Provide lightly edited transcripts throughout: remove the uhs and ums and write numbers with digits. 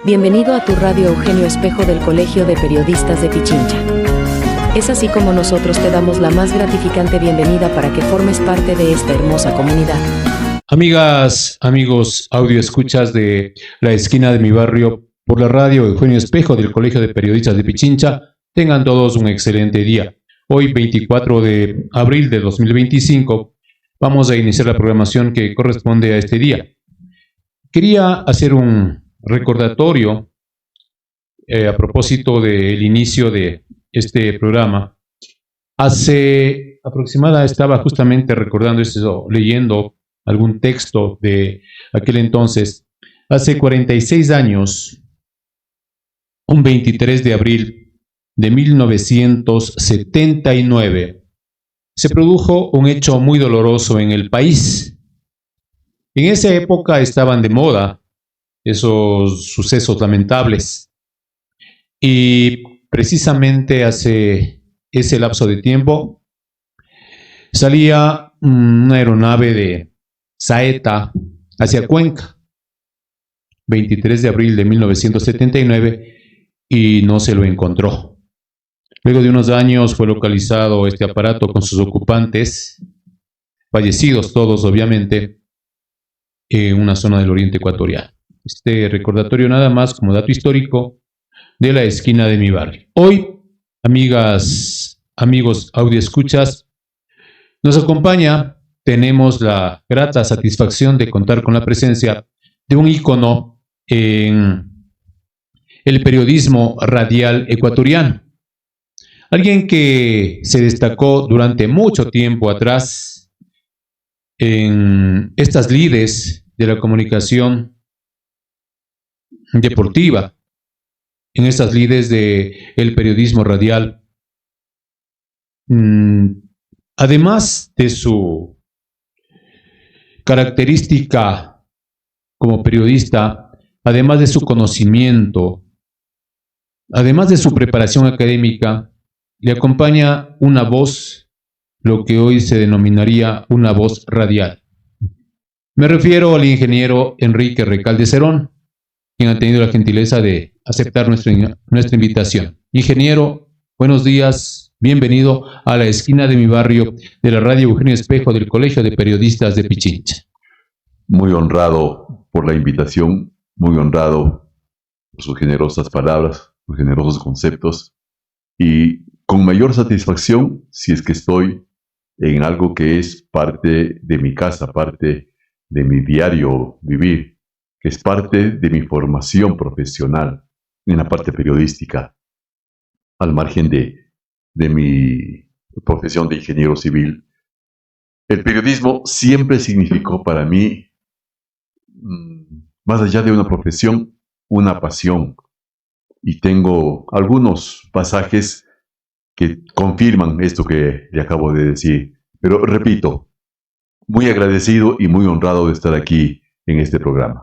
Bienvenido a tu radio Eugenio Espejo del Colegio de Periodistas de Pichincha. Es así como nosotros te damos la más gratificante bienvenida para que formes parte de esta hermosa comunidad. Amigas, amigos, audio escuchas de la esquina de mi barrio por la radio Eugenio Espejo del Colegio de Periodistas de Pichincha, tengan todos un excelente día. Hoy, 24 de abril de 2025, vamos a iniciar la programación que corresponde a este día. Quería hacer un recordatorio a propósito del inicio de este programa. Hace aproximadamente, estaba justamente recordando eso, leyendo algún texto de aquel entonces. Hace 46 años, un 23 de abril de 1979, se produjo un hecho muy doloroso en el país. En esa época estaban de moda esos sucesos lamentables. Y precisamente hace ese lapso de tiempo salía una aeronave de Saeta hacia Cuenca, 23 de abril de 1979, y no se lo encontró. Luego de unos años fue localizado este aparato con sus ocupantes, fallecidos todos obviamente, en una zona del oriente ecuatoriano. Este recordatorio nada más como dato histórico de la esquina de mi barrio. Hoy, amigas, amigos audioescuchas, nos acompaña, tenemos la grata satisfacción de contar con la presencia de un ícono en el periodismo radial ecuatoriano. Alguien que se destacó durante mucho tiempo atrás en estas lides de la comunicación deportiva, en estas lides del periodismo radial. Además de su característica como periodista, además de su conocimiento, además de su preparación académica, le acompaña una voz, lo que hoy se denominaría una voz radial. Me refiero al ingeniero Enrique Recalde Cerón, quien ha tenido la gentileza de aceptar nuestra invitación. Ingeniero, buenos días, bienvenido a la esquina de mi barrio de la radio Eugenio Espejo del Colegio de Periodistas de Pichincha. Muy honrado por la invitación, muy honrado por sus generosas palabras, sus generosos conceptos, y con mayor satisfacción si es que estoy en algo que es parte de mi casa, parte de mi diario vivir, que es parte de mi formación profesional en la parte periodística, al margen de mi profesión de ingeniero civil. El periodismo siempre significó para mí, más allá de una profesión, una pasión. Y tengo algunos pasajes que confirman esto que le acabo de decir. Pero repito, muy agradecido y muy honrado de estar aquí en este programa.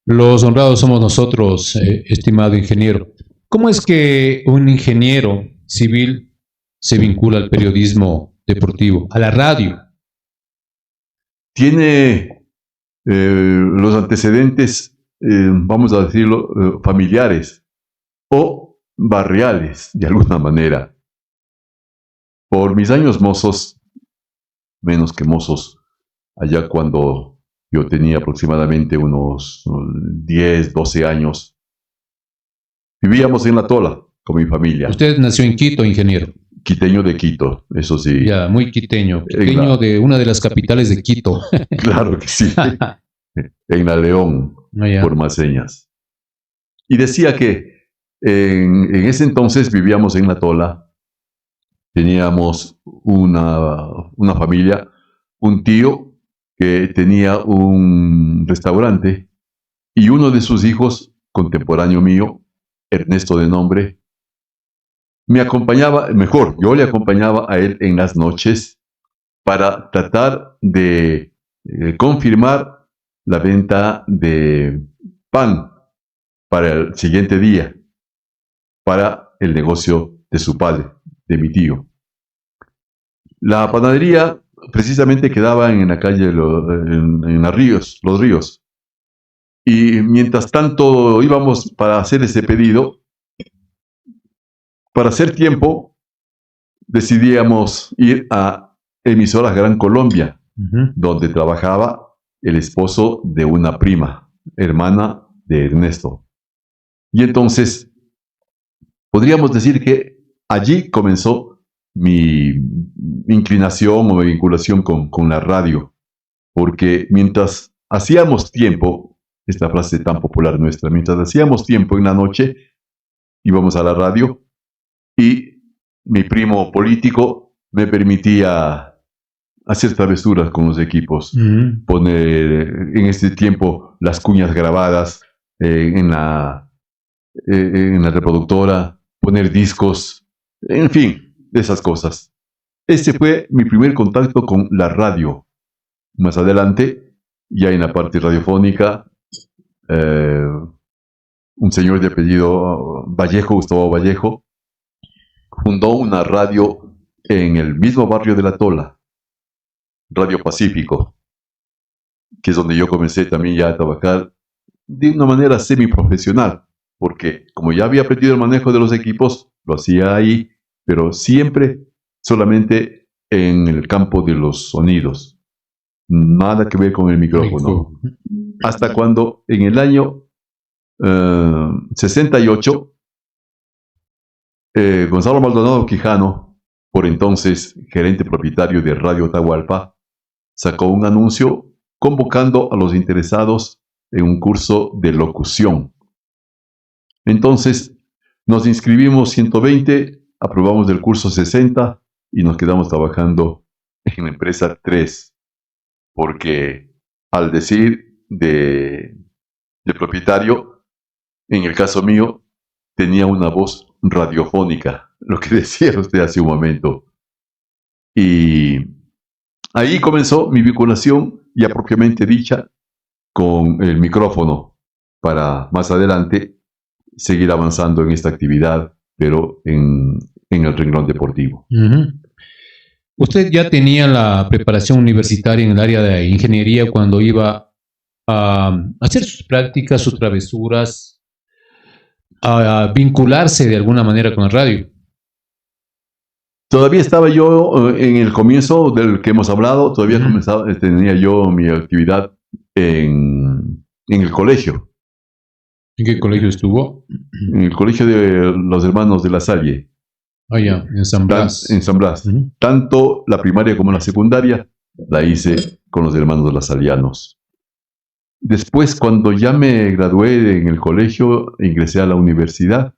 Los honrados somos nosotros, estimado ingeniero. ¿Cómo es que un ingeniero civil se vincula al periodismo deportivo, a la radio? Tiene los antecedentes, vamos a decirlo, familiares o barriales, de alguna manera. Por mis años mozos, menos que mozos, allá cuando yo tenía aproximadamente unos 10, 12 años. Vivíamos en La Tola con mi familia. Usted nació en Quito, ingeniero. Quiteño de Quito, eso sí. Ya, muy quiteño. Quiteño de una de las capitales de Quito. Claro que sí. En La León, por más señas. Y decía que en ese entonces vivíamos en La Tola. Teníamos una familia, un tío que tenía un restaurante y uno de sus hijos, contemporáneo mío, Ernesto de nombre, me acompañaba, mejor, yo le acompañaba a él en las noches para tratar de confirmar la venta de pan para el siguiente día, para el negocio de su padre, de mi tío. La panadería precisamente quedaba en la calle, en los ríos. Y mientras tanto íbamos para hacer ese pedido, para hacer tiempo, decidíamos ir a Emisoras Gran Colombia, donde trabajaba el esposo de una prima, hermana de Ernesto. Y entonces, podríamos decir que allí comenzó mi inclinación o mi vinculación con la radio, porque mientras hacíamos tiempo, esta frase tan popular nuestra, mientras hacíamos tiempo en la noche, íbamos a la radio y mi primo político me permitía hacer travesuras con los equipos, poner en este tiempo las cuñas grabadas en la reproductora, poner discos, en fin, esas cosas. Ese fue mi primer contacto con la radio. Más adelante, ya en la parte radiofónica, un señor de apellido Vallejo, Gustavo Vallejo, fundó una radio en el mismo barrio de La Tola, Radio Pacífico, que es donde yo comencé también ya a trabajar de una manera semiprofesional, porque como ya había aprendido el manejo de los equipos, lo hacía ahí, pero siempre solamente en el campo de los sonidos. Nada que ver con el micrófono. Hasta cuando en el año 68, Gonzalo Maldonado Quijano, por entonces gerente propietario de Radio Atahualpa, sacó un anuncio convocando a los interesados en un curso de locución. Entonces nos inscribimos 120, aprobamos del curso 60 y nos quedamos trabajando en la empresa 3, porque al decir de propietario, en el caso mío, tenía una voz radiofónica, lo que decía usted hace un momento. Y ahí comenzó mi vinculación, ya propiamente dicha, con el micrófono, para más adelante seguir avanzando en esta actividad, pero en el renglón deportivo. Usted ya tenía la preparación universitaria en el área de ingeniería cuando iba a hacer sus prácticas, sus travesuras, a vincularse de alguna manera con la radio. Todavía estaba yo en el comienzo del que hemos hablado, todavía tenía yo mi actividad en el colegio. ¿En qué colegio estuvo? En el colegio de los hermanos de La Salle. Ah, ya, en San Blas. En San Blas. Tanto la primaria como la secundaria la hice con los hermanos lasallianos. Después, cuando ya me gradué en el colegio, ingresé a la universidad.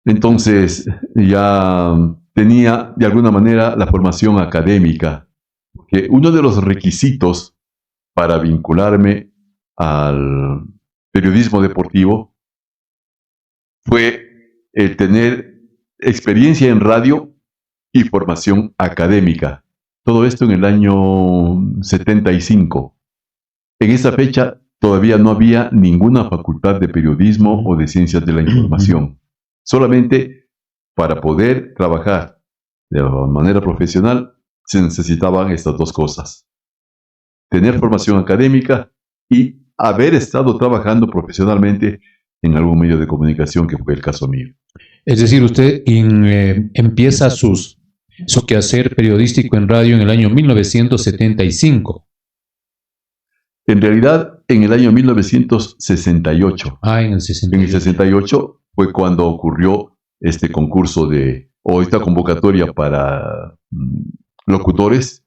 Entonces, ya tenía de alguna manera la formación académica, que uno de los requisitos para vincularme al periodismo deportivo fue el tener experiencia en radio y formación académica. Todo esto en el año 75. En esa fecha todavía no había ninguna facultad de periodismo o de ciencias de la información. Solamente para poder trabajar de manera profesional se necesitaban estas dos cosas: tener formación académica y haber estado trabajando profesionalmente en algún medio de comunicación, que fue el caso mío. Es decir, usted empieza su quehacer periodístico en radio en el año 1975. En realidad, en el año 1968. Ah, en el 68. En el 68 fue cuando ocurrió este concurso o esta convocatoria para locutores.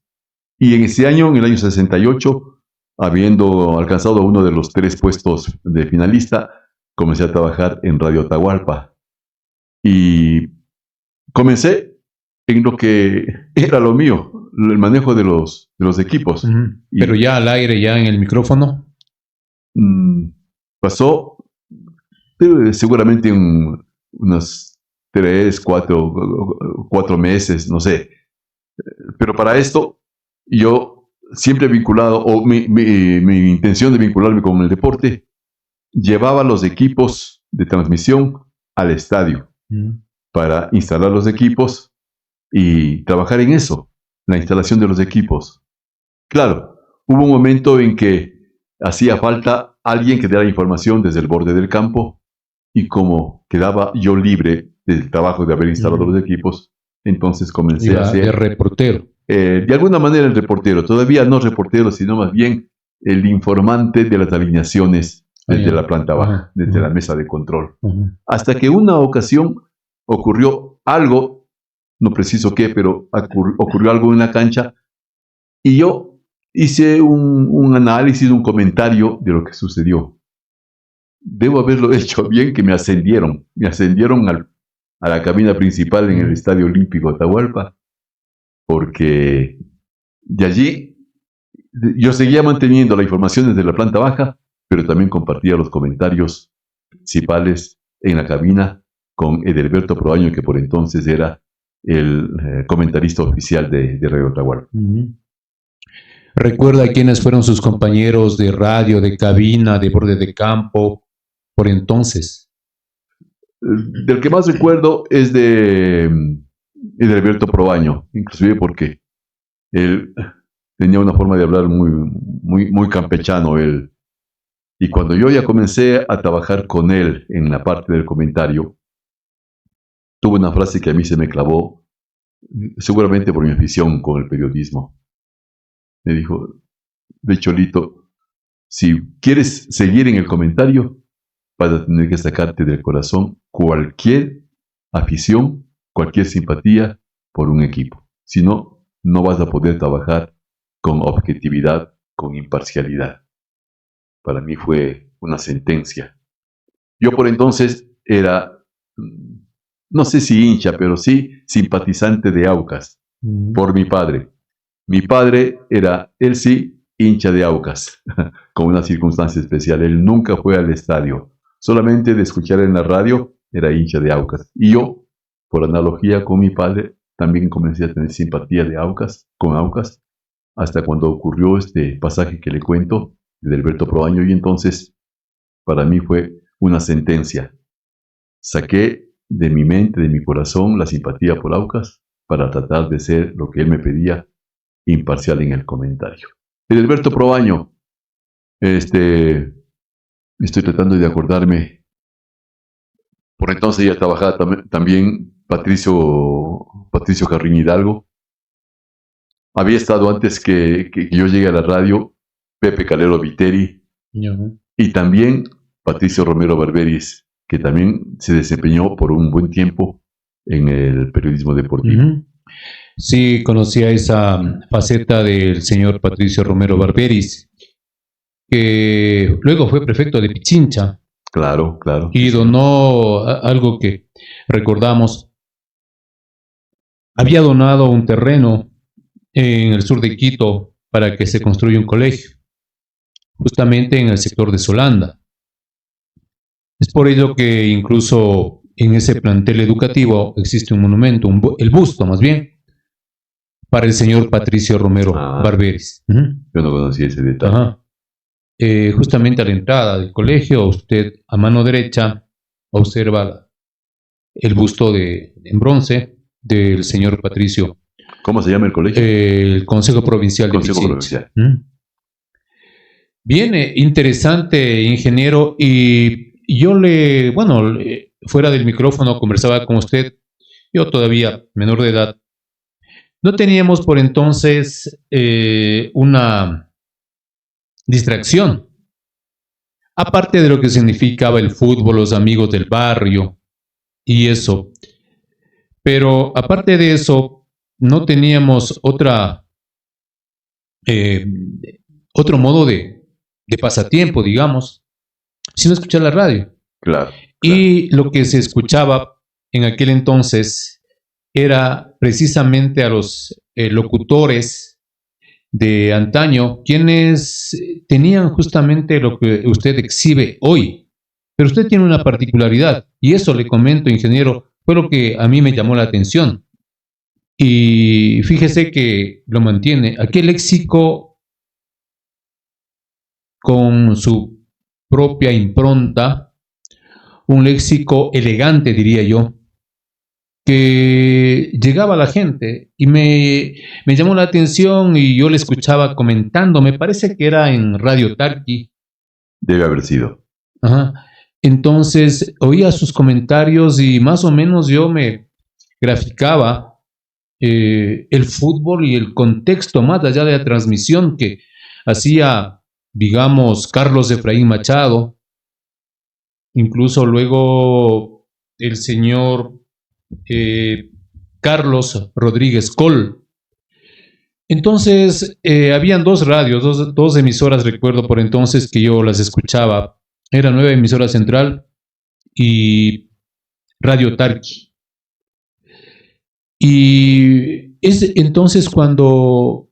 Y en ese año, en el año 68, habiendo alcanzado uno de los 3 puestos de finalista, comencé a trabajar en Radio Atahualpa. Y comencé en lo que era lo mío, el manejo de los equipos. Pero ya al aire, ya en el micrófono. Pasó seguramente unos 3, 4 meses, no sé. Pero para esto, yo siempre vinculado, o mi intención de vincularme con el deporte, llevaba los equipos de transmisión al estadio para instalar los equipos y trabajar en eso, la instalación de los equipos. Claro, hubo un momento en que hacía falta alguien que diera información desde el borde del campo, y como quedaba yo libre del trabajo de haber instalado los equipos, entonces comencé a ser de reportero. De alguna manera el reportero, todavía no reportero, sino más bien el informante de las alineaciones desde la planta baja, desde la mesa de control. Hasta que una ocasión ocurrió algo, no preciso qué, pero ocurrió algo en la cancha, y yo hice un análisis, un comentario de lo que sucedió. Debo haberlo hecho bien, que me ascendieron a la cabina principal en el Estadio Olímpico Atahualpa, porque de allí yo seguía manteniendo la información desde la planta baja, pero también compartía los comentarios principales en la cabina con Edelberto Proaño, que por entonces era el comentarista oficial de Radio Atahualpa. ¿Recuerda quiénes fueron sus compañeros de radio, de cabina, de borde de campo por entonces? Del que más recuerdo es de Edelberto Proaño, inclusive porque él tenía una forma de hablar muy campechano. Y cuando yo ya comencé a trabajar con él en la parte del comentario, tuvo una frase que a mí se me clavó, seguramente por mi afición con el periodismo. Me dijo: de Cholito, si quieres seguir en el comentario, vas a tener que sacarte del corazón cualquier afición, cualquier simpatía por un equipo. Si no, no vas a poder trabajar con objetividad, con imparcialidad. Para mí fue una sentencia. Yo por entonces era, no sé si hincha, pero sí simpatizante de Aucas, por mi padre. Mi padre era, él sí, hincha de Aucas, con una circunstancia especial. Él nunca fue al estadio, solamente de escuchar en la radio era hincha de Aucas. Y yo, por analogía con mi padre, también comencé a tener simpatía con Aucas, hasta cuando ocurrió este pasaje que le cuento de Edelberto Proaño, y entonces para mí fue una sentencia. Saqué de mi mente, de mi corazón, la simpatía por Aucas para tratar de ser lo que él me pedía, imparcial en el comentario. Edelberto Proaño, estoy tratando de acordarme. Por entonces ya trabajaba también Patricio Jarrín Hidalgo. Había estado antes que yo llegue a la radio Pepe Calero Viteri, y también Patricio Romero Barberis, que también se desempeñó por un buen tiempo en el periodismo deportivo. Sí, conocía esa faceta del señor Patricio Romero Barberis, que luego fue prefecto de Pichincha. Claro. Y donó algo que recordamos. Había donado un terreno en el sur de Quito para que se construya un colegio, justamente en el sector de Solanda. Es por ello que incluso en ese plantel educativo existe un monumento, el busto más bien, para el señor Patricio Romero Barberis. Yo no conocía ese detalle. Justamente a la entrada del colegio, usted a mano derecha observa el busto en bronce del señor Patricio. ¿Cómo se llama el colegio? El Consejo Provincial de Pichincha. Bien, interesante, ingeniero. Y yo fuera del micrófono conversaba con usted, yo todavía menor de edad. No teníamos por entonces una distracción, aparte de lo que significaba el fútbol, los amigos del barrio y eso. Pero aparte de eso, no teníamos otro modo de pasatiempo, digamos, sino escuchar la radio. Claro. Y lo que se escuchaba en aquel entonces era precisamente a los locutores de antaño, quienes tenían justamente lo que usted exhibe hoy. Pero usted tiene una particularidad, y eso le comento, ingeniero, fue lo que a mí me llamó la atención. Y fíjese que lo mantiene. Aquel léxico con su propia impronta, un léxico elegante, diría yo, que llegaba a la gente y me llamó la atención, y yo le escuchaba comentando, me parece que era en Radio Tarqui, Debe haber sido. Ajá. Entonces, oía sus comentarios y más o menos yo me graficaba el fútbol y el contexto más allá de la transmisión que hacía, digamos, Carlos Efraín Machado, incluso luego el señor Carlos Rodríguez Col. Entonces, habían dos radios, dos emisoras, recuerdo por entonces que yo las escuchaba. Era Nueva Emisora Central y Radio Tarqui. Y es entonces cuando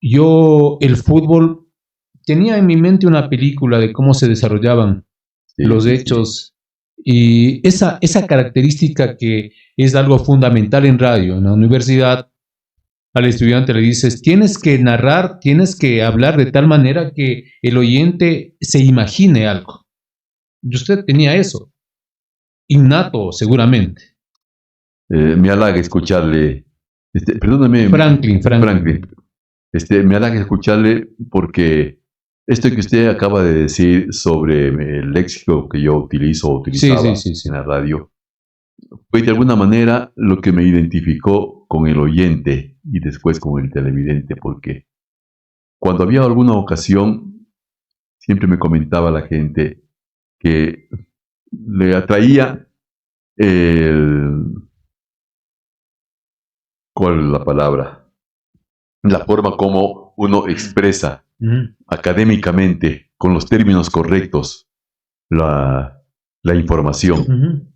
yo el fútbol tenía en mi mente una película de cómo se desarrollaban los hechos y esa característica que es algo fundamental en radio. En la universidad al estudiante le dices, tienes que narrar, tienes que hablar de tal manera que el oyente se imagine algo. Y usted tenía eso, innato seguramente. Me halaga escucharle, perdóname. Franklin. Me halaga escucharle porque esto que usted acaba de decir sobre el léxico que yo utilizaba en la radio, fue de alguna manera lo que me identificó con el oyente y después con el televidente, porque cuando había alguna ocasión, siempre me comentaba la gente que le atraía ¿cuál es la palabra? La forma como uno expresa académicamente, con los términos correctos, la información.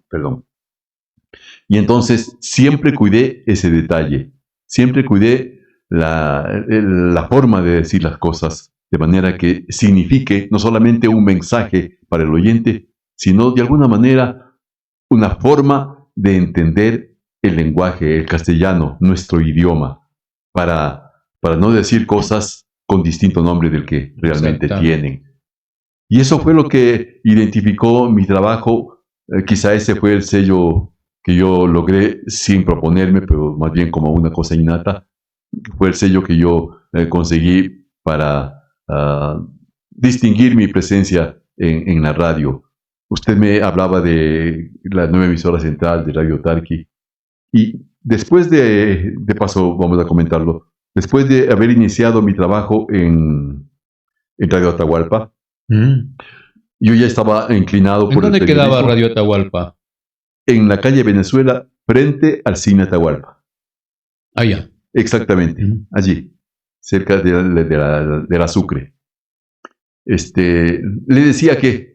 Perdón. Y entonces siempre cuidé ese detalle, siempre cuidé la forma de decir las cosas, de manera que signifique no solamente un mensaje para el oyente, sino de alguna manera una forma de entender el lenguaje, el castellano, nuestro idioma, para no decir cosas con distinto nombre del que realmente tienen. Y eso fue lo que identificó mi trabajo. Quizá ese fue el sello que yo logré sin proponerme, pero más bien como una cosa innata. Fue el sello que yo conseguí para distinguir mi presencia en la radio. Usted me hablaba de la nueva emisora central de Radio Tarqui. Y después de paso, vamos a comentarlo, después de haber iniciado mi trabajo en Radio Atahualpa, yo ya estaba inclinado por el periodismo. ¿Dónde quedaba Radio Atahualpa? En la calle Venezuela, frente al cine Atahualpa. Allá. Exactamente, allí, cerca de la Sucre. Le decía que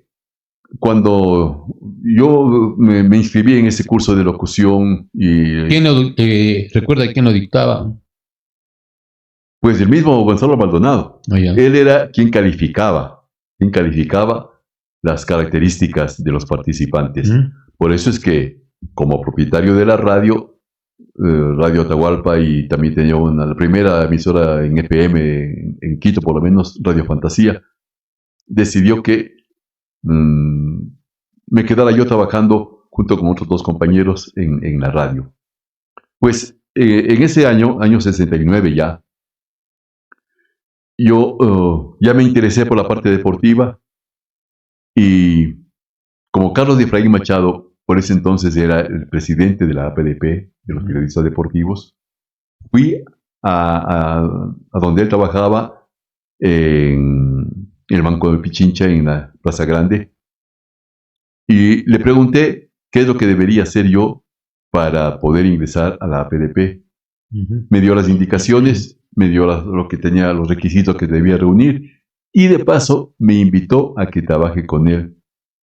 cuando yo me inscribí en ese curso de locución y... ¿Recuerda quién lo dictaba? Pues el mismo Gonzalo Maldonado. Él era quien calificaba las características de los participantes. Por eso es que, como propietario de la radio, Radio Atahualpa, y también tenía la primera emisora en FM en Quito, por lo menos, Radio Fantasía, decidió que me quedara yo trabajando junto con otros dos compañeros en la radio. Pues en ese año 69 ya, yo ya me interesé por la parte deportiva y como Carlos Efraín Machado, por ese entonces era el presidente de la APDP, de los periodistas deportivos, fui a donde él trabajaba en el Banco de Pichincha, en la Plaza Grande, y le pregunté qué es lo que debería hacer yo para poder ingresar a la APDP. Me dio las indicaciones, me dio lo que tenía, los requisitos que debía reunir, y de paso me invitó a que trabaje con él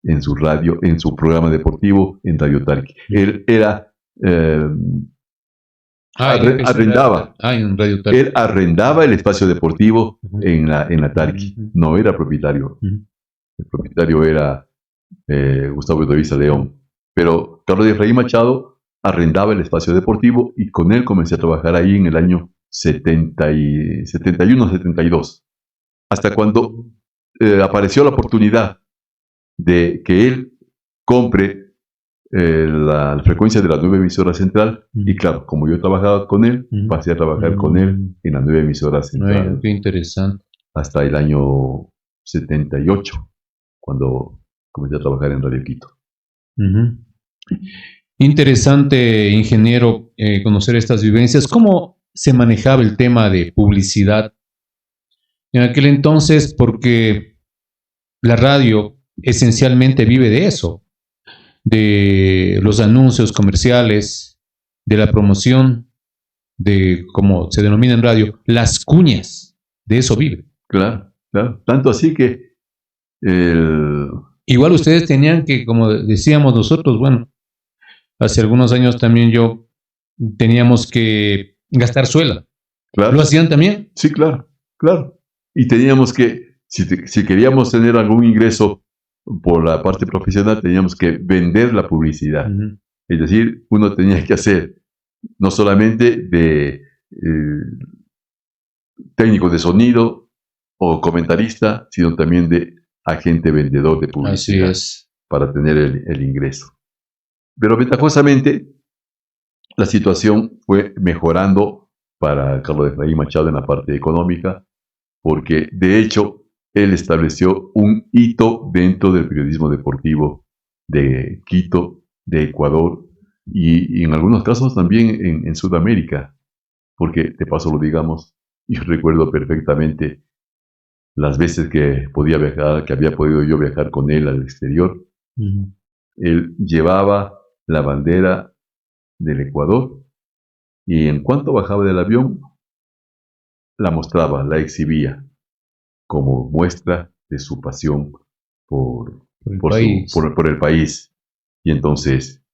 en su radio, en su programa deportivo en Radio Tarqui. Él era arrendaba. En Radio Tarqui. Él arrendaba el espacio deportivo en la Tarqui. No era propietario. El propietario era Gustavo Eloísa León. Pero Carlos Efraín Machado arrendaba el espacio deportivo y con él comencé a trabajar ahí en el año 71-72. Hasta cuando apareció la oportunidad de que él compre la frecuencia de la nueva emisora central, y claro, como yo trabajaba con él, pasé a trabajar con él en la nueva emisora central. Qué interesante. Hasta el año 78, cuando comencé a trabajar en Radio Quito. Interesante, ingeniero, conocer estas vivencias. ¿Cómo se manejaba el tema de publicidad en aquel entonces? Porque la radio esencialmente vive de eso, de los anuncios comerciales, de la promoción, de, como se denomina en radio, las cuñas, de eso vive. Claro, claro. Tanto así que igual ustedes tenían que, como decíamos nosotros, bueno, hace algunos años también teníamos que gastar suela. Claro. ¿Lo hacían también? Sí, claro, claro. Y teníamos que, si queríamos tener algún ingreso por la parte profesional, teníamos que vender la publicidad. Es decir, uno tenía que hacer no solamente de técnico de sonido o comentarista, sino también de agente vendedor de publicidad. Así es. Para tener el ingreso. Pero ventajosamente, la situación fue mejorando para Carlos Efraín Machado en la parte económica, porque de hecho él estableció un hito dentro del periodismo deportivo de Quito, de Ecuador y en algunos casos también en Sudamérica, porque de paso lo digamos, yo recuerdo perfectamente las veces que podía viajar, que había podido yo viajar con él al exterior. Él llevaba la bandera del Ecuador y en cuanto bajaba del avión la mostraba, la exhibía como muestra de su pasión por el país. Y entonces,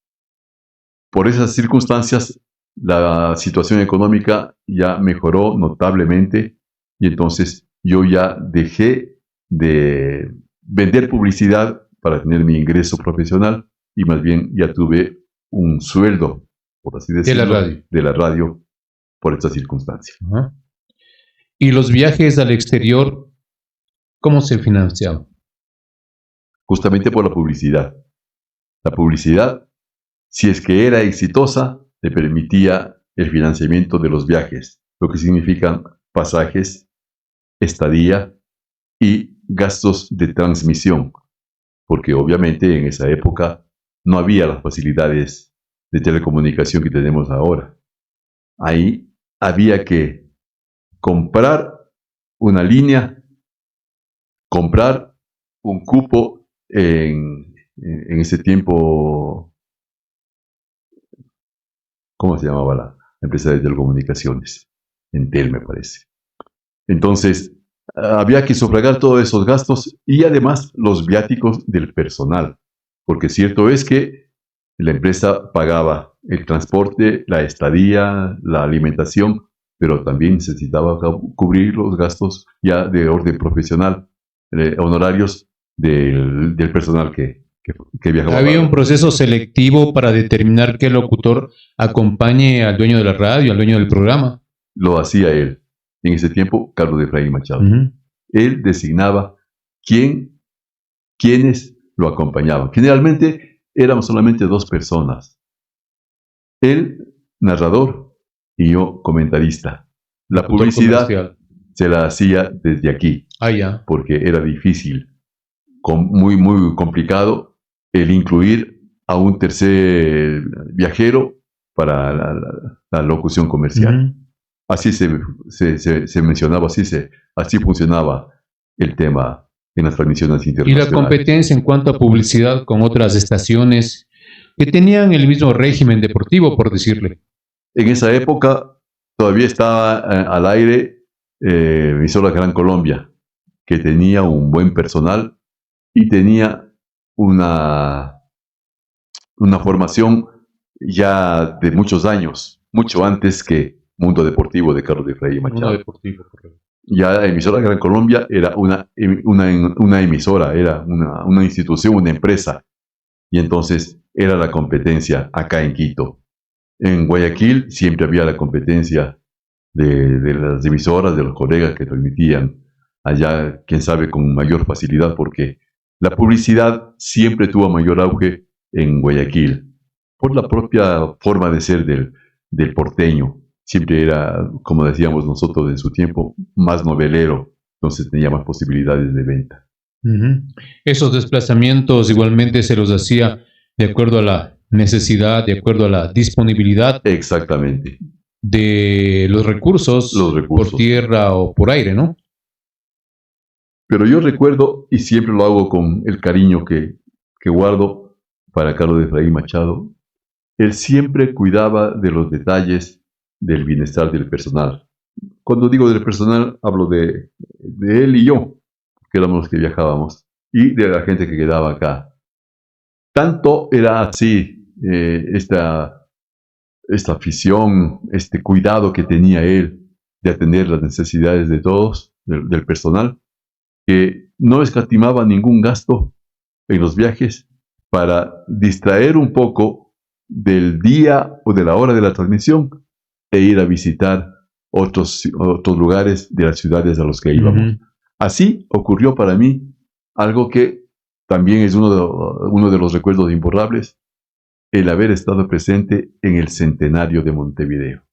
por esas circunstancias, la situación económica ya mejoró notablemente y entonces yo ya dejé de vender publicidad para tener mi ingreso profesional y más bien ya tuve un sueldo, por así decirlo, de la radio por esta circunstancia. ¿Y los viajes al exterior, cómo se financiaban? Justamente por la publicidad. La publicidad, si es que era exitosa, le permitía el financiamiento de los viajes, lo que significan pasajes, estadía y gastos de transmisión, porque obviamente en esa época no había las facilidades de telecomunicación que tenemos ahora. Ahí había que comprar una línea, comprar un cupo en ese tiempo, ¿cómo se llamaba la empresa de telecomunicaciones? Entel, me parece. Entonces, había que sufragar todos esos gastos y además los viáticos del personal, porque cierto es que la empresa pagaba el transporte, la estadía, la alimentación, pero también necesitaba cubrir los gastos ya de orden profesional, honorarios del personal que viajaba. ¿Había un proceso selectivo para determinar qué locutor acompañe al dueño de la radio, al dueño del programa? Lo hacía él. En ese tiempo, Carlos Efraín Machado. Él designaba quiénes lo acompañaban. Generalmente éramos solamente dos personas. Él, narrador, y yo, comentarista. La publicidad se la hacía desde aquí, porque era difícil, muy, muy complicado, el incluir a un tercer viajero para la locución comercial. Así se mencionaba, así funcionaba el tema en las transmisiones internacionales. ¿Y la competencia en cuanto a publicidad con otras estaciones que tenían el mismo régimen deportivo, por decirle? En esa época todavía estaba al aire emisora Gran Colombia, que tenía un buen personal y tenía una formación ya de muchos años, mucho antes que Mundo Deportivo de Carlos Efraín Machado. Mundo Deportivo, correcto. Ya emisora Gran Colombia era una emisora, era una institución, una empresa. Y entonces era la competencia acá en Quito. En Guayaquil siempre había la competencia de las emisoras, de los colegas que transmitían. Allá, quién sabe, con mayor facilidad, porque la publicidad siempre tuvo mayor auge en Guayaquil, por la propia forma de ser del porteño. Siempre era, como decíamos nosotros en su tiempo, más novelero, entonces tenía más posibilidades de venta. Esos desplazamientos igualmente se los hacía de acuerdo a la necesidad, de acuerdo a la disponibilidad. Exactamente. De los recursos por tierra o por aire, ¿no? Pero yo recuerdo, y siempre lo hago con el cariño que guardo para Carlos Efraín Machado, él siempre cuidaba de los detalles del bienestar del personal. Cuando digo del personal, hablo de él y yo, que éramos los que viajábamos, y de la gente que quedaba acá. Tanto era así esta afición, este cuidado que tenía él de atender las necesidades de todos, del personal, que no escatimaba ningún gasto en los viajes para distraer un poco del día o de la hora de la transmisión e ir a visitar otros lugares de las ciudades a los que íbamos. Así ocurrió para mí algo que también es uno de los recuerdos imborrables, el haber estado presente en el centenario de Montevideo,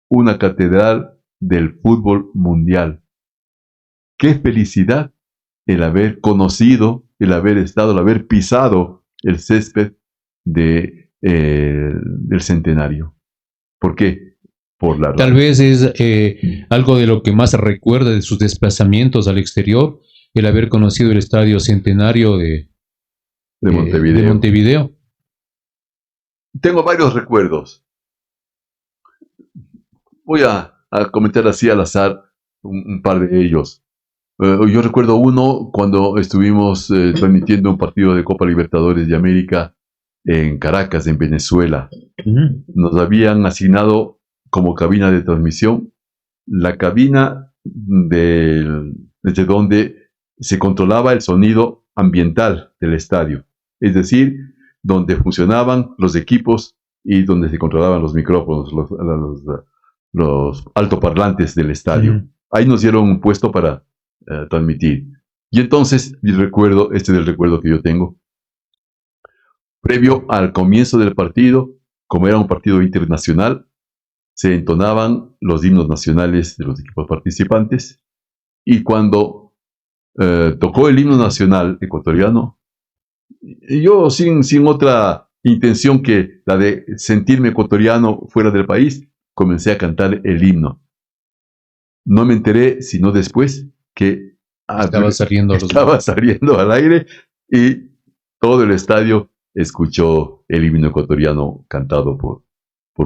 una catedral del fútbol mundial. ¡Qué felicidad el haber conocido, el haber estado, el haber pisado el césped del centenario! ¿Por qué? Por la Tal vez es algo de lo que más recuerda de sus desplazamientos al exterior, el haber conocido el estadio centenario de Montevideo. Tengo varios recuerdos. Voy a comentar así al azar un par de ellos. Yo recuerdo uno cuando estuvimos transmitiendo un partido de Copa Libertadores de América en Caracas, en Venezuela. Nos habían asignado como cabina de transmisión la cabina desde donde se controlaba el sonido ambiental del estadio, es decir, donde funcionaban los equipos y donde se controlaban los micrófonos, los altoparlantes del estadio. Ahí nos dieron un puesto para transmitir. Y entonces, este es el recuerdo que yo tengo. Previo al comienzo del partido, como era un partido internacional, se entonaban los himnos nacionales de los equipos participantes, y cuando tocó el himno nacional ecuatoriano, yo sin otra intención que la de sentirme ecuatoriano fuera del país, comencé a cantar el himno. No me enteré sino después que estaba saliendo al aire y todo el estadio escuchó el himno ecuatoriano cantado por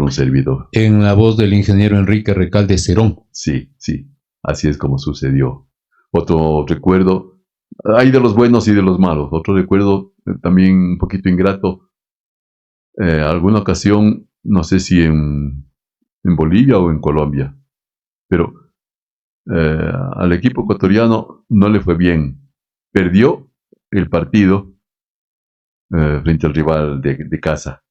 un servidor. En la voz del ingeniero Enrique Recalde Cerón. Sí, así es como sucedió. Otro recuerdo, hay de los buenos y de los malos. Otro recuerdo también un poquito ingrato. Alguna ocasión, no sé si en Bolivia o en Colombia, pero al equipo ecuatoriano no le fue bien. Perdió el partido frente al rival de casa.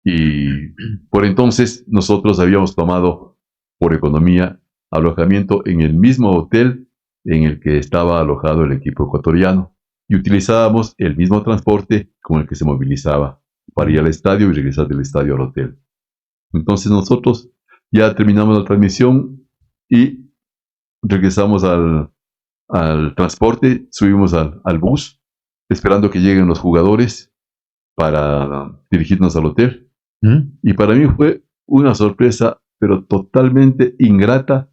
Y por entonces nosotros habíamos tomado por economía alojamiento en el mismo hotel en el que estaba alojado el equipo ecuatoriano, y utilizábamos el mismo transporte con el que se movilizaba para ir al estadio y regresar del estadio al hotel. Entonces nosotros ya terminamos la transmisión y regresamos al transporte, subimos al bus, esperando que lleguen los jugadores para dirigirnos al hotel. Y para mí fue una sorpresa, pero totalmente ingrata.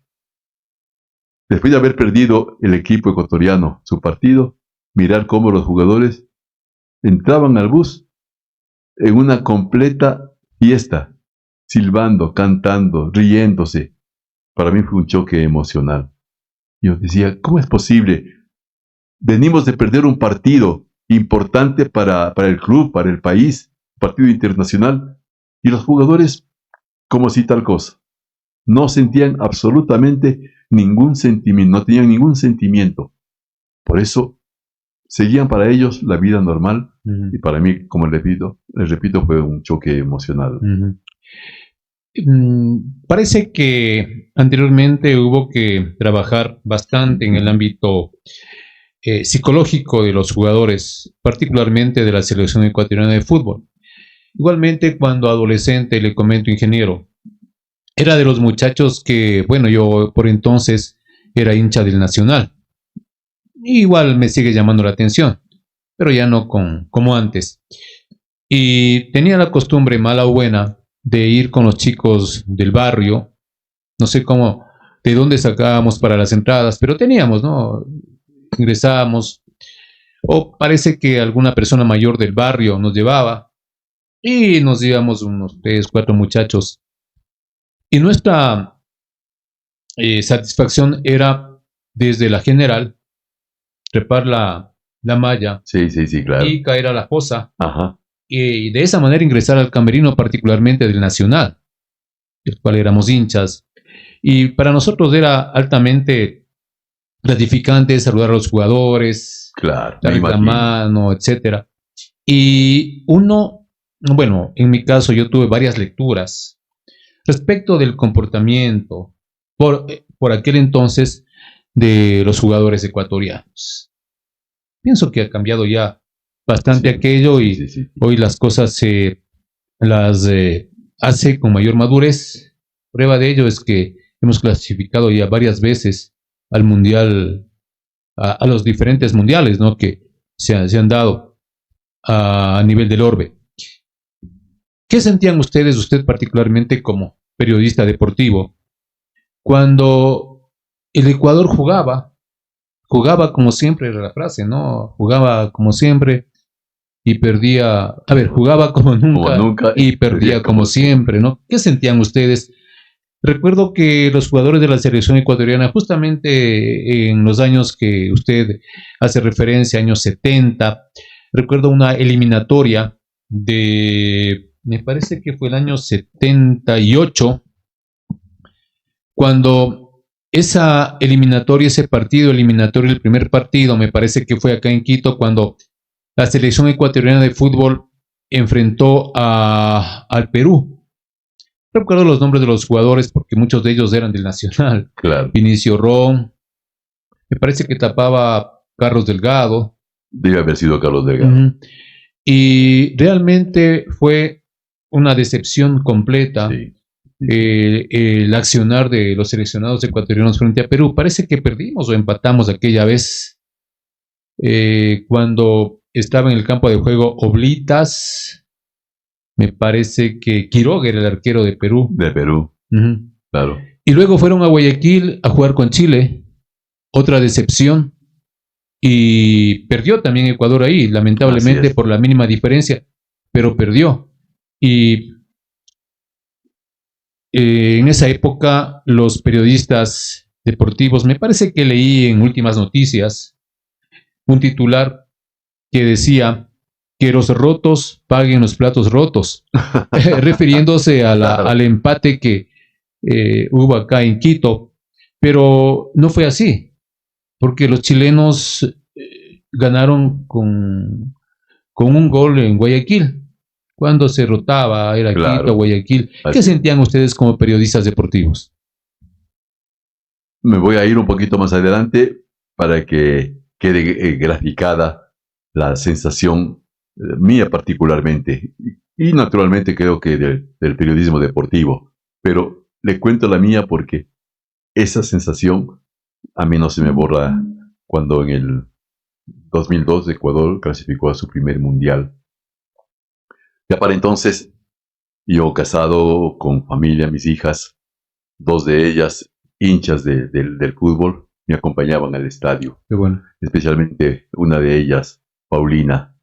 Después de haber perdido el equipo ecuatoriano su partido, mirar cómo los jugadores entraban al bus en una completa fiesta, silbando, cantando, riéndose. Para mí fue un choque emocional. Yo decía, ¿cómo es posible? Venimos de perder un partido importante para el club, para el país, partido internacional, y los jugadores como si tal cosa. No sentían absolutamente ningún sentimiento, no tenían ningún sentimiento. Por eso seguían para ellos la vida normal, y para mí, como les repito, fue un choque emocional. Parece que anteriormente hubo que trabajar bastante en el ámbito psicológico de los jugadores, particularmente de la selección ecuatoriana de fútbol. Igualmente, cuando adolescente, le comento, ingeniero, era de los muchachos que, bueno, yo por entonces era hincha del Nacional. Igual me sigue llamando la atención, pero ya no como antes. Y tenía la costumbre, mala o buena, de ir con los chicos del barrio. No sé de dónde sacábamos para las entradas, pero teníamos, ¿no? Ingresábamos, o parece que alguna persona mayor del barrio nos llevaba, y nos íbamos unos 3, 4 muchachos. Y nuestra satisfacción era desde la general, trepar la malla, Sí, claro. y caer a la fosa. Ajá. Y de esa manera ingresar al camerino, particularmente del Nacional, del cual éramos hinchas. Y para nosotros era altamente gratificante saludar a los jugadores, Claro, darles la mano, etc. Y bueno, en mi caso yo tuve varias lecturas respecto del comportamiento por aquel entonces de los jugadores ecuatorianos. Pienso que ha cambiado ya bastante aquello, y hoy las cosas se las hace con mayor madurez. Prueba de ello es que hemos clasificado ya varias veces al mundial, a los diferentes mundiales, ¿no?, que se han dado a nivel del orbe. ¿Qué sentían ustedes, usted particularmente como periodista deportivo, cuando el Ecuador jugaba como siempre, era la frase, ¿no? Jugaba como siempre y perdía, jugaba como nunca y perdía como siempre, ¿no? ¿Qué sentían ustedes? Recuerdo que los jugadores de la selección ecuatoriana, justamente en los años que usted hace referencia, años 70, recuerdo una eliminatoria me parece que fue el año 78, cuando esa eliminatoria, ese partido eliminatorio, el primer partido, me parece que fue acá en Quito, cuando la selección ecuatoriana de fútbol enfrentó al Perú. No recuerdo los nombres de los jugadores porque muchos de ellos eran del Nacional. Claro. Vinicio Ron, me parece que tapaba Carlos Delgado. Debe haber sido Carlos Delgado. Y realmente fue una decepción completa. Sí. El accionar de los seleccionados ecuatorianos frente a Perú. Parece que perdimos o empatamos aquella vez, cuando estaba en el campo de juego Oblitas. Me parece que Quiroga era el arquero de Perú. De Perú, claro. Y luego fueron a Guayaquil a jugar con Chile. Otra decepción. Y perdió también Ecuador ahí, lamentablemente por la mínima diferencia, pero perdió. Y en esa época los periodistas deportivos, me parece que leí en Últimas Noticias un titular que decía que los rotos paguen los platos rotos, refiriéndose al empate que hubo acá en Quito, pero no fue así, porque los chilenos ganaron con un gol en Guayaquil. Cuando se rotaba, era Quito, Guayaquil. ¿Qué sentían ustedes como periodistas deportivos? Me voy a ir un poquito más adelante para que quede graficada la sensación mía particularmente, y naturalmente creo que del periodismo deportivo, pero le cuento la mía porque esa sensación a mí no se me borra cuando en el 2002 Ecuador clasificó a su primer mundial. Ya para entonces, yo casado con familia, mis hijas, 2 de ellas hinchas del fútbol, me acompañaban al estadio. Qué bueno. Especialmente una de ellas, Paulina.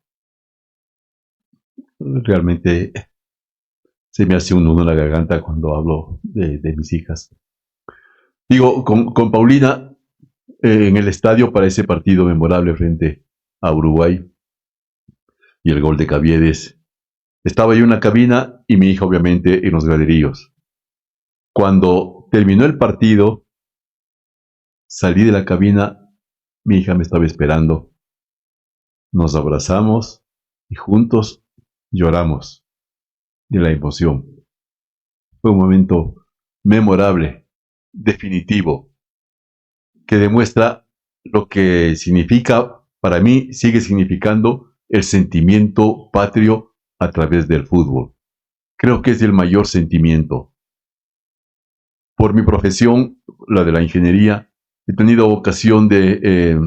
Realmente se me hace un nudo en la garganta cuando hablo de mis hijas. Digo, con Paulina en el estadio para ese partido memorable frente a Uruguay y el gol de Caviedes. Estaba yo en una cabina y mi hija obviamente en los graderíos. Cuando terminó el partido, salí de la cabina, mi hija me estaba esperando. Nos abrazamos y juntos lloramos de la emoción. Fue un momento memorable, definitivo, que demuestra lo que significa, para mí sigue significando el sentimiento patrio a través del fútbol. Creo que es el mayor sentimiento. Por mi profesión, la de la ingeniería, he tenido ocasión de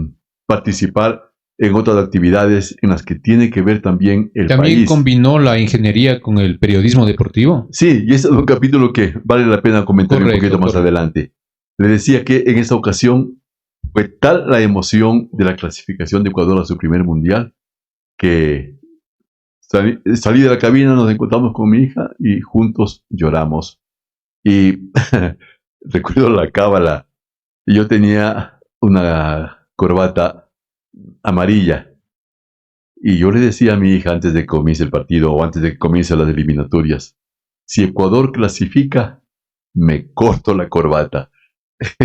participar en otras actividades en las que tiene que ver también el país. ¿También combinó la ingeniería con el periodismo deportivo? Sí, y ese es un capítulo que vale la pena comentar un poquito más adelante. Le decía que en esa ocasión fue tal la emoción de la clasificación de Ecuador a su primer mundial que salí de la cabina, nos encontramos con mi hija y juntos lloramos. Y recuerdo la cábala. Yo tenía una corbata amarilla. Y yo le decía a mi hija antes de que comience el partido o antes de que comiencen las eliminatorias, si Ecuador clasifica, me corto la corbata.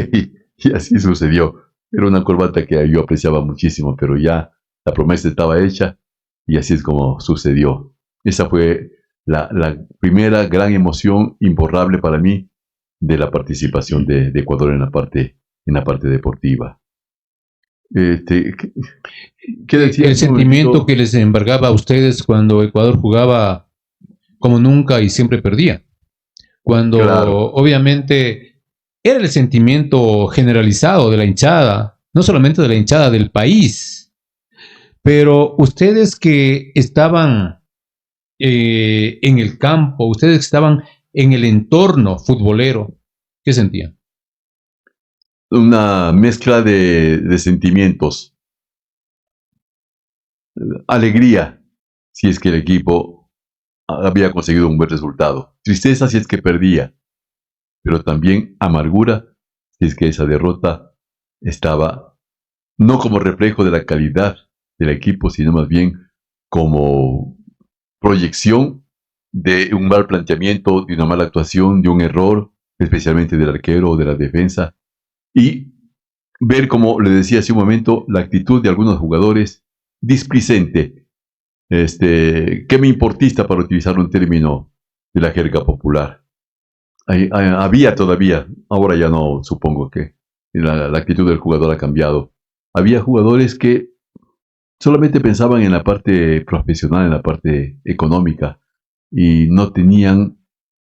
y así sucedió. Era una corbata que yo apreciaba muchísimo, pero ya la promesa estaba hecha y así es como sucedió. Esa fue la primera gran emoción imborrable para mí de la participación de Ecuador en la parte deportiva. ¿Qué decía? El sentimiento que les embargaba a ustedes cuando Ecuador jugaba como nunca y siempre perdía. Cuando obviamente era el sentimiento generalizado de la hinchada, no solamente de la hinchada del país, pero ustedes que estaban en el campo, ustedes que estaban en el entorno futbolero, ¿qué sentían? Una mezcla de sentimientos. Alegría, si es que el equipo había conseguido un buen resultado. Tristeza, si es que perdía. Pero también amargura, si es que esa derrota estaba no como reflejo de la calidad del equipo, sino más bien como proyección de un mal planteamiento, de una mala actuación, de un error, especialmente del arquero o de la defensa. Y ver, como le decía hace un momento, la actitud de algunos jugadores displicente, que me importista para utilizar un término de la jerga popular. Había todavía, ahora ya no, supongo que la actitud del jugador ha cambiado. Había jugadores que solamente pensaban en la parte profesional, en la parte económica, y no tenían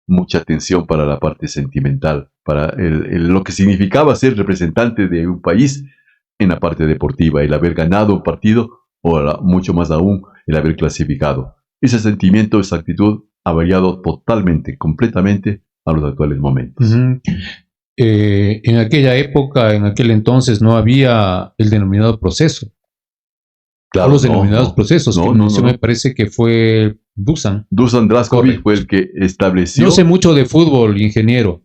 mucha atención para la parte sentimental, para lo que significaba ser representante de un país en la parte deportiva, el haber ganado un partido o mucho más aún el haber clasificado. Ese sentimiento, esa actitud ha variado totalmente, completamente a los actuales momentos. En aquella época, en aquel entonces, no había el denominado proceso. Claro, los denominados procesos. Me parece que fue Dusan. Dusan Draskovic fue el que estableció. No sé mucho de fútbol, ingeniero.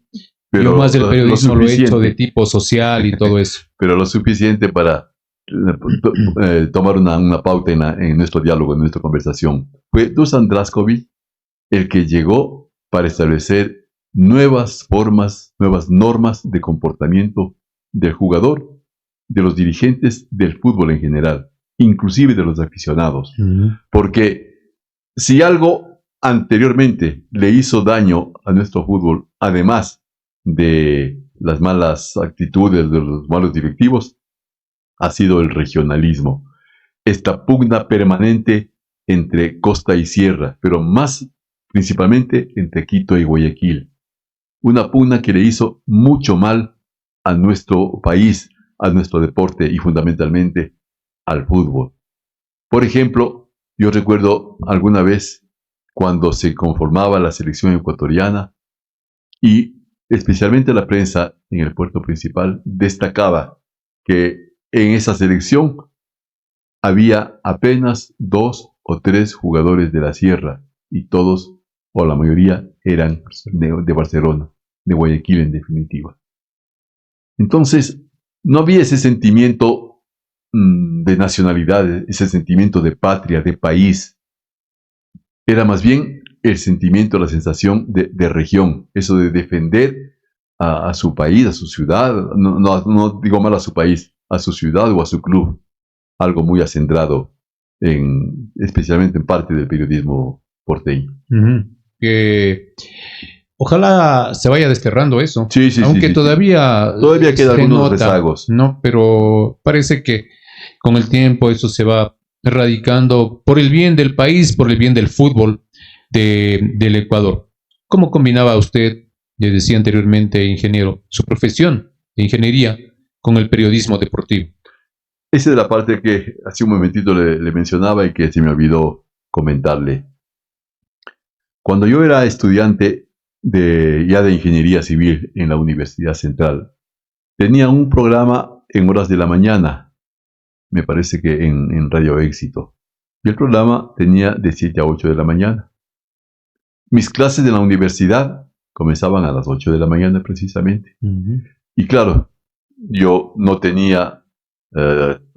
Pero yo más del periodismo lo he hecho de tipo social y todo eso. Pero lo suficiente para tomar una pauta en nuestro diálogo, en nuestra conversación. Fue Dusan Draskovic el que llegó para establecer nuevas formas, nuevas normas de comportamiento del jugador, de los dirigentes, del fútbol en general, inclusive de los aficionados. Porque si algo anteriormente le hizo daño a nuestro fútbol, además de las malas actitudes de los malos directivos, ha sido el regionalismo. Esta pugna permanente entre costa y sierra, pero más principalmente entre Quito y Guayaquil. Una pugna que le hizo mucho mal a nuestro país, a nuestro deporte y fundamentalmente al fútbol. Por ejemplo, yo recuerdo alguna vez cuando se conformaba la selección ecuatoriana y especialmente la prensa en el puerto principal destacaba que en esa selección había apenas 2 o 3 jugadores de la sierra y todos o la mayoría eran de Barcelona, de Guayaquil en definitiva. Entonces, no había ese sentimiento de nacionalidad, ese sentimiento de patria, de país. Era más bien el sentimiento, la sensación de región, eso de defender a su país, a su ciudad, no digo mal a su país, a su ciudad o a su club, algo muy acendrado, especialmente en parte del periodismo porteño. Ojalá se vaya desterrando eso, sí, aunque todavía quedan algunos rezagos, ¿no? Pero parece que con el tiempo eso se va erradicando por el bien del país, por el bien del fútbol del Ecuador. ¿Cómo combinaba usted, le decía anteriormente, ingeniero, su profesión de ingeniería con el periodismo deportivo. Esa es la parte que hace un momentito le mencionaba y que se me olvidó comentarle. Cuando yo era estudiante ya de ingeniería civil en la Universidad Central, tenía un programa en horas de la mañana, me parece que en Radio Éxito. Y el programa tenía de 7 a 8 de la mañana. Mis clases de la universidad comenzaban a las 8 de la mañana precisamente. Y claro, yo no tenía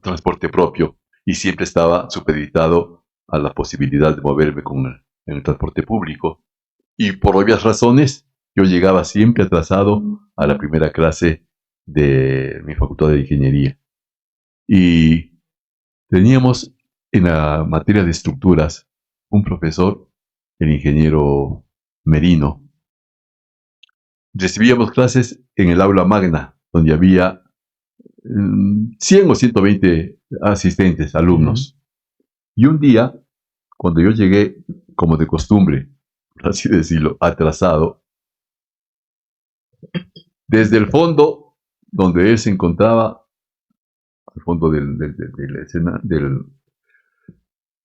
transporte propio y siempre estaba supeditado a la posibilidad de moverme en el transporte público. Y por obvias razones, yo llegaba siempre atrasado a la primera clase de mi facultad de ingeniería. Y teníamos en la materia de estructuras un profesor, el ingeniero Merino. Recibíamos clases en el aula magna, donde había 100 o 120 asistentes, alumnos. Y un día, cuando yo llegué, como de costumbre, por así decirlo, atrasado, desde el fondo, donde él se encontraba, al fondo de la escena, del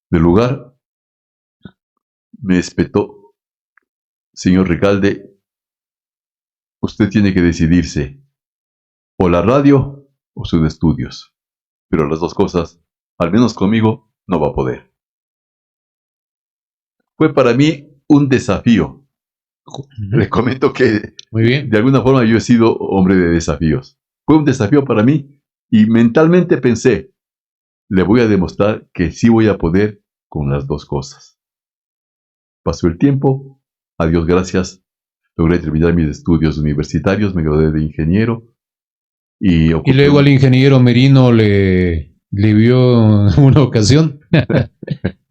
lugar, me espetó: señor Recalde, usted tiene que decidirse, o la radio o sus estudios, pero las dos cosas, al menos conmigo, no va a poder. Fue para mí un desafío. Le comento que muy bien, de alguna forma yo he sido hombre de desafíos. Fue un desafío para mí y mentalmente pensé, le voy a demostrar que sí voy a poder con las dos cosas. Pasó el tiempo, a Dios gracias, logré terminar mis estudios universitarios, me gradué de ingeniero. Y luego al ingeniero Merino le vio una ocasión.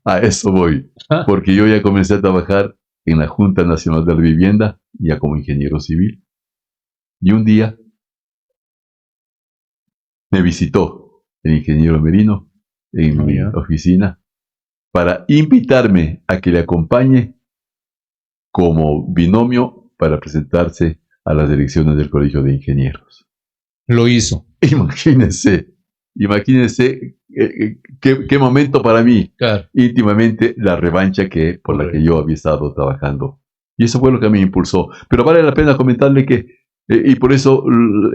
A eso voy, porque yo ya comencé a trabajar en la Junta Nacional de la Vivienda, ya como ingeniero civil. Y un día me visitó el ingeniero Merino en mi oficina para invitarme a que le acompañe como binomio para presentarse a las elecciones del Colegio de Ingenieros. Lo hizo. Imagínense qué momento para mí, claro, íntimamente la revancha por la que yo había estado trabajando. Y eso fue lo que me impulsó. Pero vale la pena comentarle que, y por eso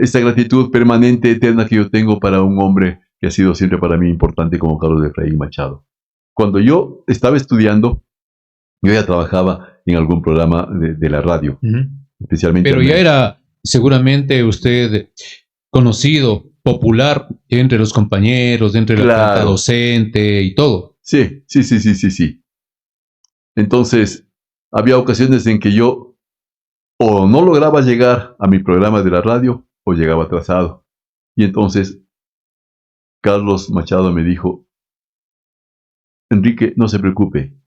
esta gratitud permanente, eterna que yo tengo para un hombre que ha sido siempre para mí importante como Carlos Efraín Machado. Cuando yo estaba estudiando, yo ya trabajaba en algún programa de la radio, especialmente. Pero ya era seguramente usted conocido, popular entre los compañeros, entre la planta docente y todo. Sí. Entonces, había ocasiones en que yo o no lograba llegar a mi programa de la radio o llegaba atrasado. Y entonces, Carlos Machado me dijo: Enrique, no se preocupe.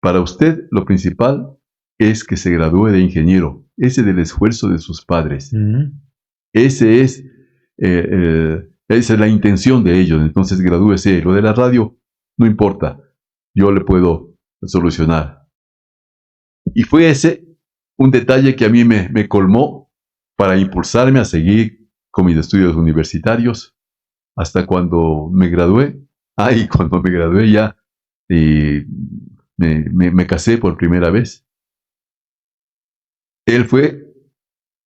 Para usted lo principal es que se gradúe de ingeniero. Ese del esfuerzo de sus padres. Esa es la intención de ellos. Entonces gradúese. Lo de la radio no importa, yo le puedo solucionar. Y fue ese un detalle que a mí me colmó para impulsarme a seguir con mis estudios universitarios hasta cuando me gradué. Y cuando me gradué ya me casé por primera vez. Él fue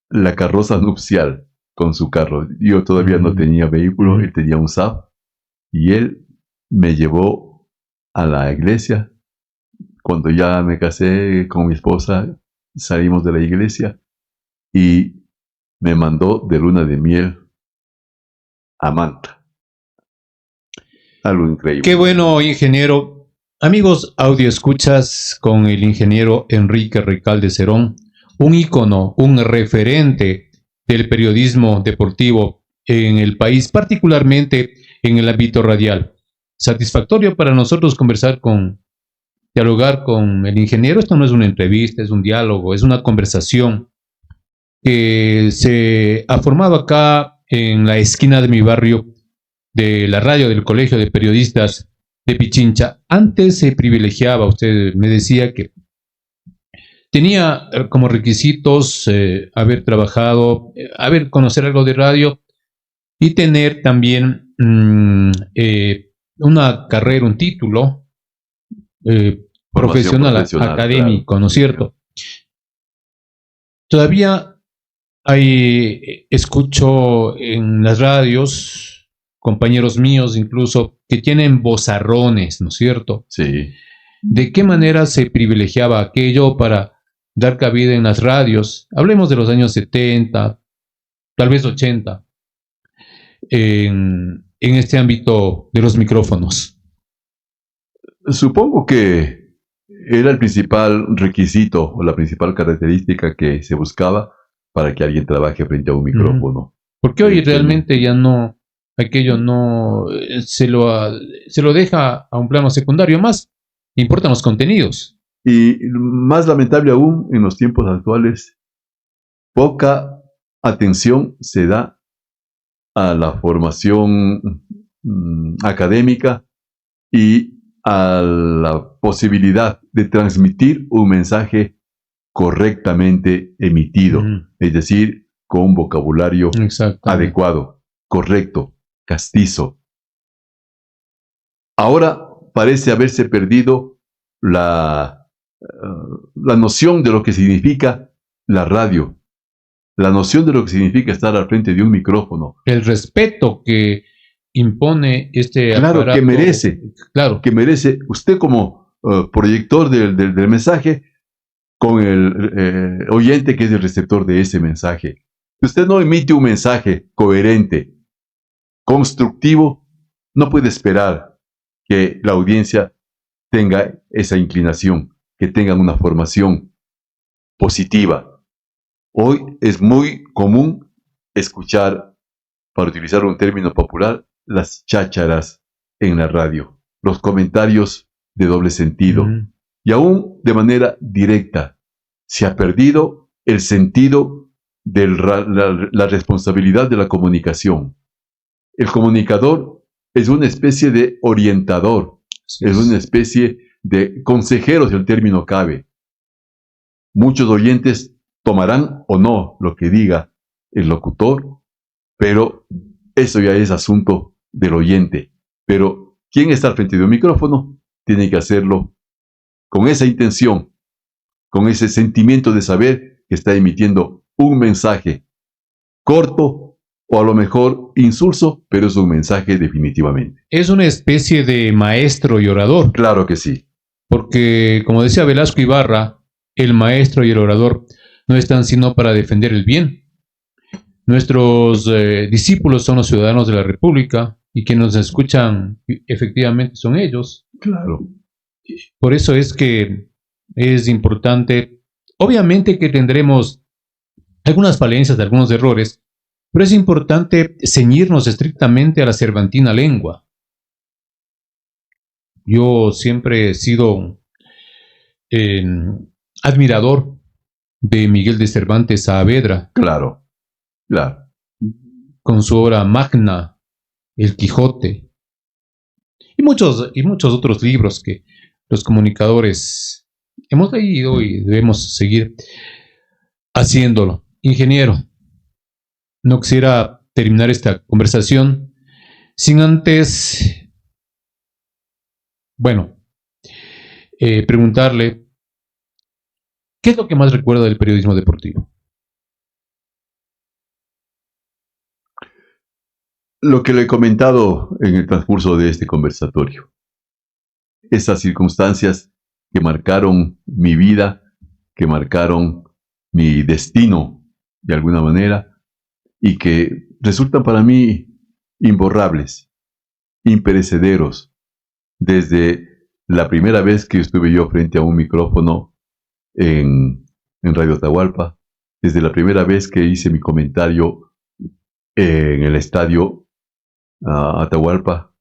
la carroza nupcial con su carro. Yo todavía no tenía vehículo, él tenía un SAF, y él me llevó a la iglesia. Cuando ya me casé con mi esposa, salimos de la iglesia y me mandó de luna de miel a Manta. Algo increíble. Qué bueno, ingeniero. Amigos audioescuchas, con el ingeniero Enrique Recalde Cerón, un ícono, un referente del periodismo deportivo en el país, particularmente en el ámbito radial. Satisfactorio para nosotros dialogar con el ingeniero. Esto no es una entrevista, es un diálogo, es una conversación que se ha formado acá en la esquina de mi barrio, de la radio del Colegio de Periodistas de Pichincha. Antes se privilegiaba, usted me decía que tenía como requisitos haber trabajado, conocer algo de radio y tener también una carrera, un título profesional, académico, claro, ¿no es cierto? Todavía escucho en las radios, compañeros míos incluso, que tienen vozarrones, ¿no es cierto? Sí. ¿De qué manera se privilegiaba aquello para dar cabida en las radios? Hablemos de los años 70, tal vez 80, en este ámbito de los micrófonos. Supongo que era el principal requisito o la principal característica que se buscaba para que alguien trabaje frente a un micrófono. Porque hoy realmente ya no, aquello no se lo deja a un plano secundario, más importan los contenidos. Y más lamentable aún, en los tiempos actuales, poca atención se da a la formación académica y a la posibilidad de transmitir un mensaje correctamente emitido, es decir, con un vocabulario adecuado, correcto, castizo. Ahora parece haberse perdido la noción de lo que significa la radio, la noción de lo que significa estar al frente de un micrófono. El respeto que impone este aparato. Claro, que merece usted como proyector del mensaje con el oyente que es el receptor de ese mensaje. Si usted no emite un mensaje coherente, constructivo, no puede esperar que la audiencia tenga esa inclinación, que tengan una formación positiva. Hoy es muy común escuchar, para utilizar un término popular, las chácharas en la radio, los comentarios de doble sentido, y aún de manera directa. Se ha perdido el sentido de la responsabilidad de la comunicación. El comunicador es una especie de orientador, es una especie de consejero, si el término cabe. Muchos oyentes tomarán o no lo que diga el locutor, pero eso ya es asunto del oyente. Pero quien está al frente de un micrófono tiene que hacerlo con esa intención, con ese sentimiento de saber que está emitiendo un mensaje corto o a lo mejor insulso, pero es un mensaje definitivamente. Es una especie de maestro y orador. Claro que sí. Porque, como decía Velasco Ibarra, el maestro y el orador no están sino para defender el bien. Nuestros discípulos son los ciudadanos de la República y quienes nos escuchan efectivamente son ellos. Claro. Por eso es que es importante, obviamente que tendremos algunas falencias, algunos errores, pero es importante ceñirnos estrictamente a la cervantina lengua. Yo siempre he sido admirador de Miguel de Cervantes Saavedra. Claro, claro. Con su obra magna, El Quijote, y muchos otros libros que los comunicadores hemos leído y debemos seguir haciéndolo. Ingeniero, no quisiera terminar esta conversación sin antes, preguntarle, ¿qué es lo que más recuerda del periodismo deportivo? Lo que le he comentado en el transcurso de este conversatorio. Esas circunstancias que marcaron mi vida, que marcaron mi destino de alguna manera y que resultan para mí imborrables, imperecederos. Desde la primera vez que estuve yo frente a un micrófono en Radio Atahualpa, desde la primera vez que hice mi comentario en el estadio Atahualpa,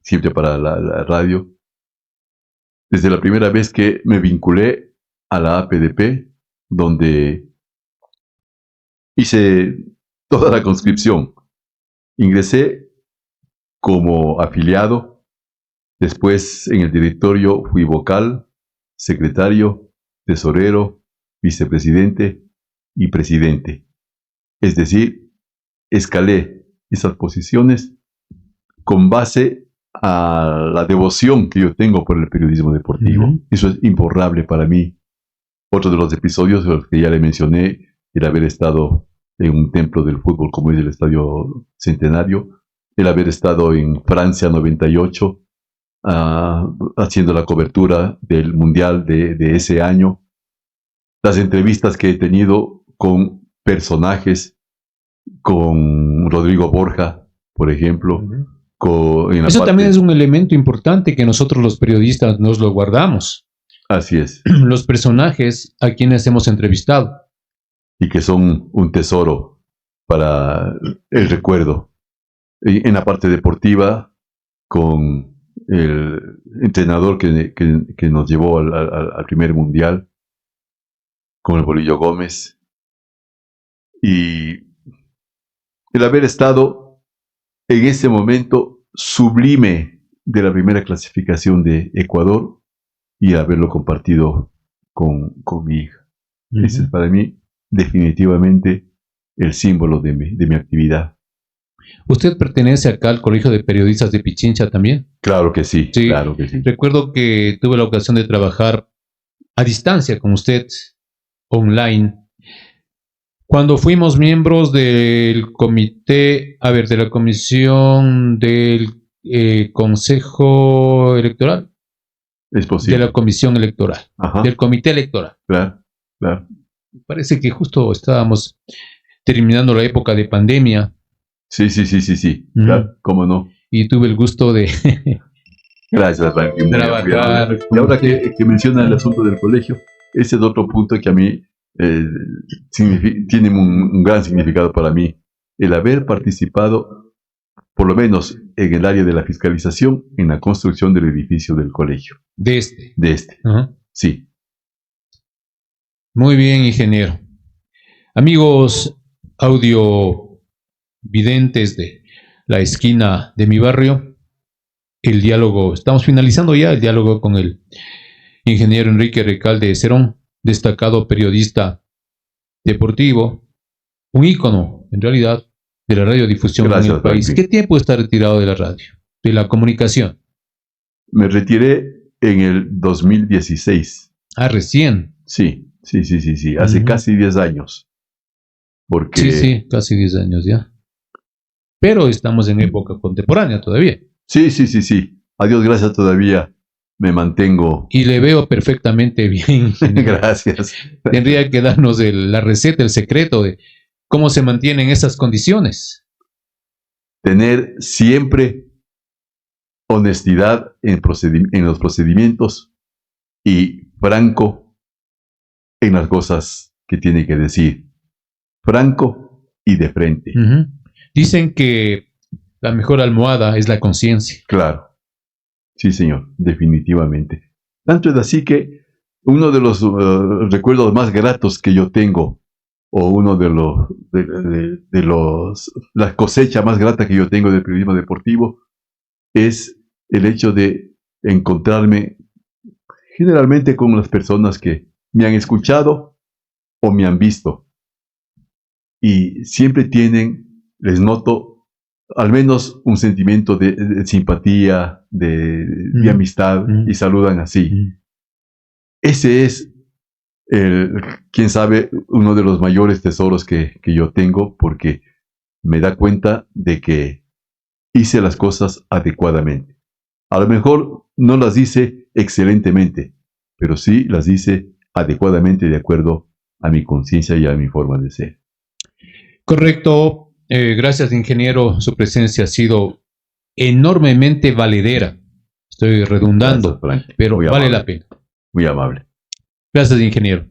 siempre para la radio, desde la primera vez que me vinculé a la APDP, donde hice toda la conscripción. Ingresé como afiliado, después en el directorio fui vocal, secretario, tesorero, vicepresidente y presidente. Es decir, escalé esas posiciones con base a la devoción que yo tengo por el periodismo deportivo. Eso es imborrable para mí. Otro de los episodios, los que ya le mencioné, el haber estado en un templo del fútbol como es el Estadio Centenario, el haber estado en Francia 98, haciendo la cobertura del Mundial de ese año, las entrevistas que he tenido con personajes, con Rodrigo Borja, por ejemplo. Eso también es un elemento importante que nosotros los periodistas nos lo guardamos. Así es. Los personajes a quienes hemos entrevistado. Y que son un tesoro para el recuerdo. En la parte deportiva, con el entrenador que nos llevó al primer mundial, con el Bolillo Gómez, y el haber estado en ese momento sublime de la primera clasificación de Ecuador y haberlo compartido con mi hija. Ese es para mí definitivamente el símbolo de mi actividad. ¿Usted pertenece acá al Colegio de Periodistas de Pichincha también? Claro que sí, claro que sí. Recuerdo que tuve la ocasión de trabajar a distancia con usted, online, cuando fuimos miembros del comité, de la comisión del Consejo Electoral. Es posible. De la comisión electoral, del comité electoral. Claro. Parece que justo estábamos terminando la época de pandemia. Sí. Claro, cómo no. Y tuve el gusto de gracias, Franklin. Trabajar. Y ahora que menciona el asunto del colegio, ese es otro punto que a mí tiene un gran significado para mí. El haber participado, por lo menos en el área de la fiscalización, en la construcción del edificio del colegio. De este. Sí. Muy bien, ingeniero. Amigos audiovidentes de la esquina de mi barrio, el diálogo, estamos finalizando ya el diálogo con el ingeniero Enrique Recalde Cerón, destacado periodista deportivo, un ícono, en realidad, de la radiodifusión en el país. ¿Qué tiempo está retirado de la radio, de la comunicación? Me retiré en el 2016. Recién. Sí. Hace casi 10 años. Porque... Sí, casi 10 años ya. Pero estamos en época contemporánea todavía. Sí. A Dios gracias todavía me mantengo. Y le veo perfectamente bien. Gracias. Tendría que darnos la receta, el secreto de cómo se mantienen esas condiciones. Tener siempre honestidad en los procedimientos y franco en las cosas que tiene que decir. Franco y de frente. Dicen que la mejor almohada es la conciencia. Claro. Sí, señor, definitivamente. Tanto es así que uno de los recuerdos más gratos que yo tengo, o uno de la cosecha más grata que yo tengo del periodismo deportivo, es el hecho de encontrarme generalmente con las personas que me han escuchado o me han visto. Y siempre les noto al menos un sentimiento de simpatía, de amistad, y saludan así. Ese es, quién sabe, uno de los mayores tesoros que yo tengo, porque me da cuenta de que hice las cosas adecuadamente. A lo mejor no las hice excelentemente, pero sí las hice adecuadamente de acuerdo a mi conciencia y a mi forma de ser. Correcto. Gracias, ingeniero. Su presencia ha sido enormemente valedera. Estoy redundando, gracias, pero vale la pena. Muy amable. Gracias, ingeniero.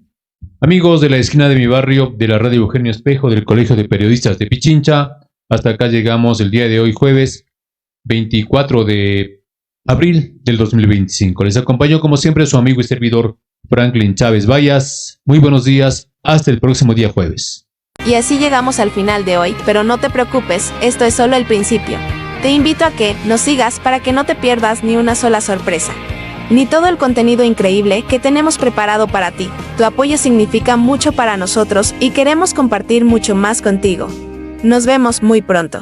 Amigos de la esquina de mi barrio, de la radio Eugenio Espejo, del Colegio de Periodistas de Pichincha, hasta acá llegamos el día de hoy, jueves 24 de abril del 2025. Les acompañó, como siempre, su amigo y servidor Franklin Chávez Vallas. Muy buenos días. Hasta el próximo día jueves. Y así llegamos al final de hoy, pero no te preocupes, esto es solo el principio. Te invito a que nos sigas para que no te pierdas ni una sola sorpresa, ni todo el contenido increíble que tenemos preparado para ti. Tu apoyo significa mucho para nosotros y queremos compartir mucho más contigo. Nos vemos muy pronto.